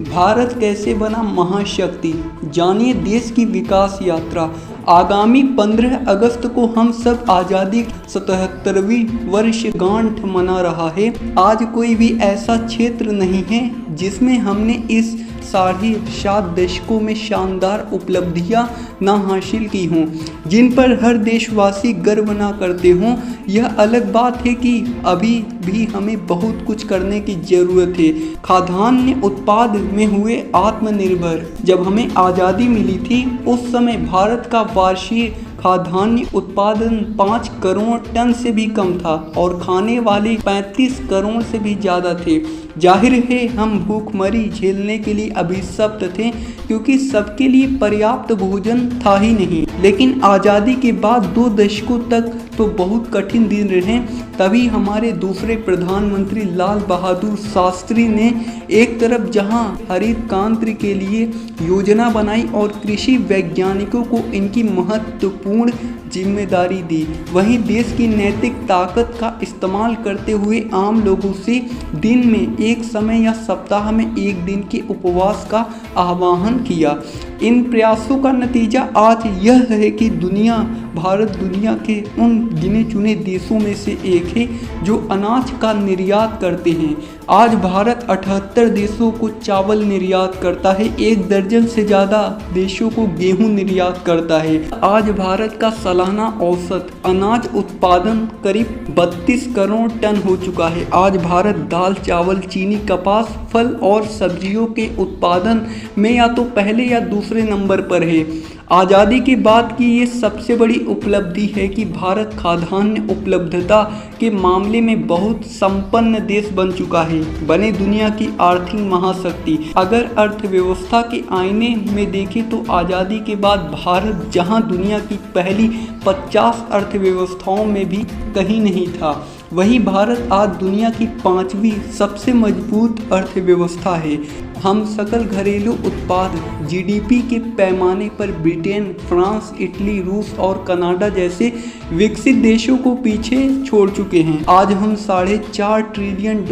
भारत कैसे बना महाशक्ति, जानिए देश की विकास यात्रा। आगामी 15 अगस्त को हम सब आज़ादी 77वीं वर्षगांठ मना रहा है। आज कोई भी ऐसा क्षेत्र नहीं है जिसमें हमने इस 7.5 दशकों में शानदार उपलब्धियां ना हासिल की हों, जिन पर हर देशवासी गर्व ना करते हों। यह अलग बात है कि अभी भी हमें बहुत कुछ करने की ज़रूरत है। खाद्यान्न उत्पाद में हुए आत्मनिर्भर। जब हमें आज़ादी मिली थी उस समय भारत का वार्षिक खाद्यान्न उत्पादन 5 करोड़ टन से भी कम था और खाने वाले 35 करोड़ से भी ज़्यादा थे। जाहिर है हम भूखमरी झेलने के लिए अभिशप्त थे, क्योंकि सबके लिए पर्याप्त भोजन था ही नहीं। लेकिन आज़ादी के बाद 2 दशकों तक तो बहुत कठिन दिन रहे। तभी हमारे दूसरे प्रधानमंत्री लाल बहादुर शास्त्री ने एक तरफ जहां हरित क्रांति के लिए योजना बनाई और कृषि वैज्ञानिकों को इनकी महत्वपूर्ण जिम्मेदारी दी, वहीं देश की नैतिक ताकत का इस्तेमाल करते हुए आम लोगों से दिन में एक समय या सप्ताह में एक दिन के उपवास का आह्वान किया। इन प्रयासों का नतीजा आज यह है कि भारत दुनिया के उन गिने चुने देशों में से एक है जो अनाज का निर्यात करते हैं। आज भारत 78 देशों को चावल निर्यात करता है, 1 दर्जन से ज़्यादा देशों को गेहूं निर्यात करता है। आज भारत का सालाना औसत अनाज उत्पादन करीब 32 करोड़ टन हो चुका है। आज भारत दाल, चावल, चीनी, कपास, फल और सब्जियों के उत्पादन में या तो पहले या दूसरे नंबर पर है। आज़ादी के बाद की ये सबसे बड़ी उपलब्धि है कि भारत खाद्यान्न उपलब्धता के मामले में बहुत संपन्न देश बन चुका है, बने दुनिया की आर्थिक महाशक्ति। अगर अर्थव्यवस्था के आईने में देखें तो आज़ादी के बाद भारत जहां दुनिया की पहली 50 अर्थव्यवस्थाओं में भी कहीं नहीं था, वहीं भारत आज दुनिया की 5वीं सबसे मजबूत अर्थव्यवस्था है। हम सकल घरेलू उत्पाद जीडीपी के पैमाने पर ब्रिटेन, फ्रांस, इटली, रूस और कनाडा जैसे विकसित देशों को पीछे छोड़ चुके हैं। आज हम $4.5 ट्रिलियन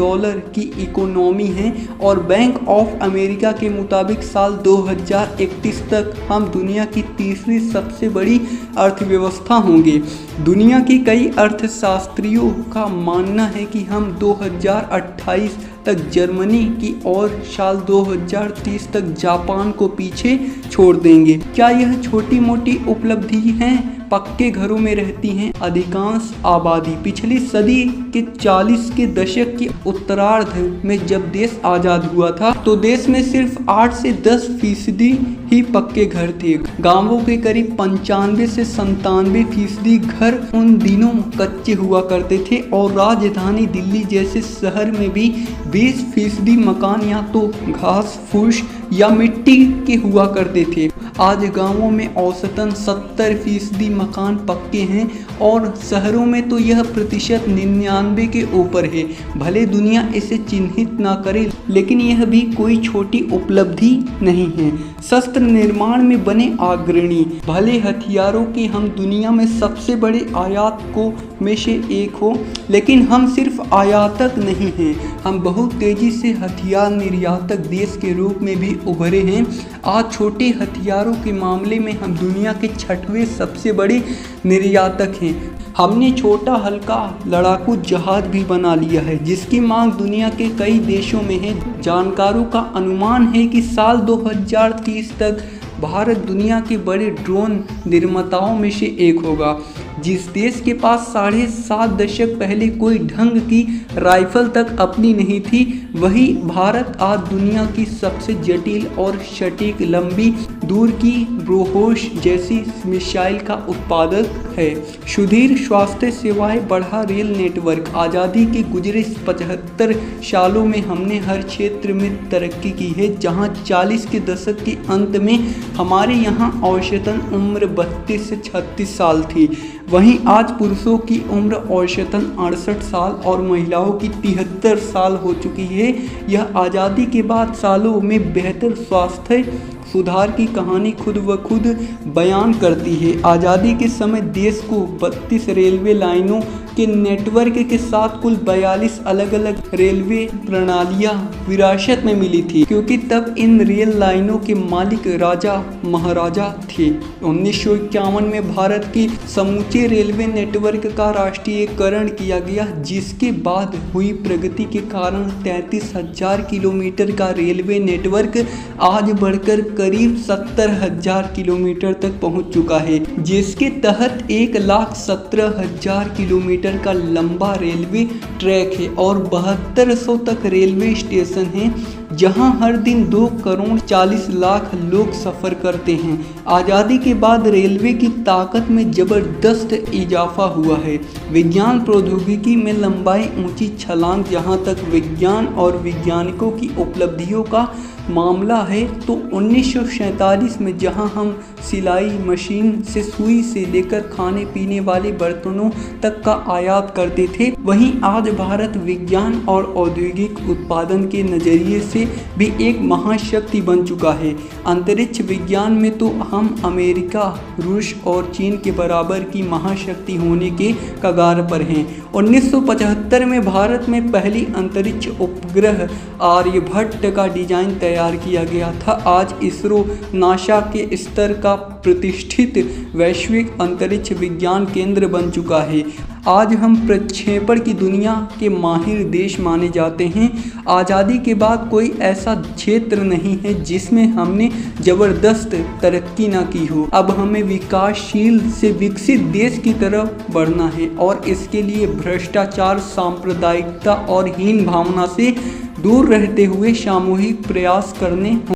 की इकोनॉमी हैं और बैंक ऑफ अमेरिका के मुताबिक साल 2031 तक हम दुनिया की 3री सबसे बड़ी अर्थव्यवस्था होंगे। दुनिया के कई अर्थशास्त्रियों का मानना है कि हम 2028 तक जर्मनी की और साल 2030 तक जापान को पीछे छोड़ देंगे। क्या यह छोटी मोटी उपलब्धि हैं? पक्के घरों में रहती हैं अधिकांश आबादी। पिछली सदी के 40 के दशक के उत्तरार्ध में जब देश आज़ाद हुआ था तो देश में सिर्फ 8 से 10% ही पक्के घर थे। गांवों के करीब 95 से 97% घर उन दिनों कच्चे हुआ करते थे और राजधानी दिल्ली जैसे शहर में भी 20% मकान या तो घास फूस या मिट्टी के हुआ करते थे। आज गांवों में औसतन 70% मकान पक्के हैं और शहरों में तो यह प्रतिशत 99 के ऊपर है। भले दुनिया इसे चिन्हित ना करे, लेकिन यह भी कोई छोटी उपलब्धि नहीं है। शस्त्र निर्माण में बने अग्रणी, भले हथियारों के हम दुनिया में सबसे बड़े आयातकों में से एक हो, लेकिन हम सिर्फ आयातक नहीं हैं, हम बहुत तेजी से हथियार निर्यातक देश के रूप में भी उभरे हैं। आज छोटे हथियारों के मामले में हम दुनिया के 6वें सबसे बड़े निर्यातक हैं। हमने छोटा हल्का लड़ाकू जहाज भी बना लिया है, जिसकी मांग दुनिया के कई देशों में है। जानकारों का अनुमान है कि साल 2030 तक भारत दुनिया के बड़े ड्रोन निर्माताओं में से एक होगा। जिस देश के पास 7.5 दशक पहले कोई ढंग की राइफल तक अपनी नहीं थी, वही भारत आज दुनिया की सबसे जटिल और सटीक लंबी दूर की ब्रोहोश जैसी मिसाइल का उत्पादक है। सुदृढ़ स्वास्थ्य सेवाएं, बढ़ा रेल नेटवर्क। आज़ादी के गुजरे 75 सालों में हमने हर क्षेत्र में तरक्की की है। जहां 40 के दशक के अंत में हमारे यहाँ औसतन उम्र 32 से 36 साल थी, वहीं आज पुरुषों की उम्र औसतन 68 साल और महिलाओं की 73 साल हो चुकी है। यह आज़ादी के बाद सालों में बेहतर स्वास्थ्य सुधार की कहानी खुद व खुद बयान करती है। आज़ादी के समय देश को 32 रेलवे लाइनों के नेटवर्क के साथ कुल 42 अलग अलग रेलवे प्रणालियां विरासत में मिली थी, क्योंकि तब इन रेल लाइनों के मालिक राजा महाराजा थे। 1951 में भारत की समूचे रेलवे नेटवर्क का राष्ट्रीयकरण किया गया, जिसके बाद हुई प्रगति के कारण 33,000 किलोमीटर का रेलवे नेटवर्क आज बढ़कर करीब 70,000 किलोमीटर तक पहुंच चुका है, जिसके तहत 1,17,000 किलोमीटर का लंबा रेलवे ट्रैक है और 7200 तक रेलवे स्टेशन हैं, जहां हर दिन 2 करोड़ 40 लाख लोग सफ़र करते हैं। आज़ादी के बाद रेलवे की ताकत में ज़बरदस्त इजाफा हुआ है। विज्ञान प्रौद्योगिकी में लंबाई ऊंची छलांग। जहां तक विज्ञान और वैज्ञानिकों की उपलब्धियों का मामला है तो 1947 में जहां हम सिलाई मशीन से सुई से लेकर खाने पीने वाले बर्तनों तक का आयात करते थे, वहीं आज भारत विज्ञान और औद्योगिक उत्पादन के नज़रिए से भी एक महाशक्ति बन चुका है। अंतरिक्ष विज्ञान में तो हम अमेरिका, रूस और चीन के बराबर की महाशक्ति होने के कगार पर हैं। 1975 में भारत में पहली अंतरिक्ष उपग्रह आर्यभट्ट का डिजाइन तैयार किया गया था। आज इसरो नासा के स्तर का प्रतिष्ठित वैश्विक अंतरिक्ष विज्ञान केंद्र बन चुका है। आज हम प्रक्षेपण की दुनिया के माहिर देश माने जाते हैं। आज़ादी के बाद कोई ऐसा क्षेत्र नहीं है जिसमें हमने ज़बरदस्त तरक्की ना की हो। अब हमें विकासशील से विकसित देश की तरफ बढ़ना है और इसके लिए भ्रष्टाचार, सांप्रदायिकता और हीन भावना से दूर रहते हुए सामूहिक प्रयास करने